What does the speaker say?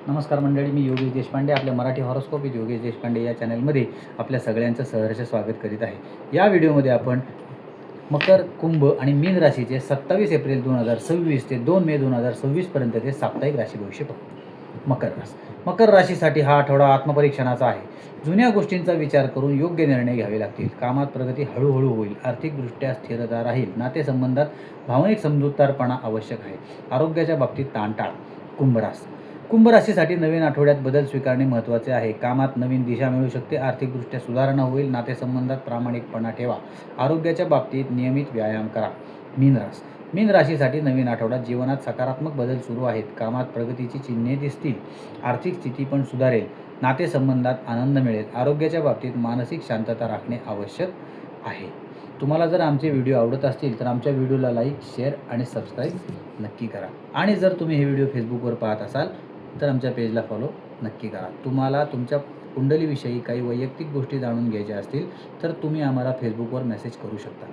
नमस्कार मंडळी, मी योगेश देशपांडे. आपल्या मराठी हॉरोस्कोप विथ योगेश देशपांडे या चॅनलमध्ये आपल्या सगळ्यांचं सहर्ष स्वागत करीत आहे. या व्हिडिओमध्ये आपण मकर, कुंभ आणि मीन राशीचे 27 एप्रिल 2026 ते 2 मे 2026 पर्यंतचे साप्ताहिक राशी भविष्य पाहू. मकर राशीसाठी हा आठवडा आत्मपरीक्षणाचा आहे. जुन्या गोष्टींचा विचार करून योग्य निर्णय घ्यावे लागतील. कामात प्रगती हळूहळू होईल. आर्थिकदृष्ट्या स्थिरता राहील. नातेसंबंधात भावनिक समजूतदारपणा आवश्यक आहे. आरोग्याच्या बाबतीत ताणटाळ. कुंभ राशीसाठी नवीन आठवड्यात बदल स्वीकारणे महत्त्वाचे आहे. कामात नवीन दिशा मिळू शकते. आर्थिकदृष्ट्या सुधारणा होईल. नातेसंबंधात प्रामाणिकपणा ठेवा. आरोग्याच्या बाबतीत नियमित व्यायाम करा. मीन राशीसाठी नवीन आठवड्यात जीवनात सकारात्मक बदल सुरू आहेत. कामात प्रगतीची चिन्हे दिसतील. आर्थिक स्थिती पण सुधारेल. नातेसंबंधात आनंद मिळेल. आरोग्याच्या बाबतीत मानसिक शांतता राखणे आवश्यक आहे. तुम्हाला जर आमचे व्हिडिओ आवडत असतील तर आमच्या व्हिडिओला लाईक, शेअर आणि सबस्क्राईब नक्की करा. आणि जर तुम्ही हे व्हिडिओ फेसबुकवर पाहत असाल तर आमच्या पेजला फॉलो नक्की करा. तुम्हाला तुमच्या कुंडलीविषयी काही वैयक्तिक गोष्टी जाणून घ्यायच्या असतील तर तुम्ही आम्हाला फेसबुकवर मेसेज करू शकता.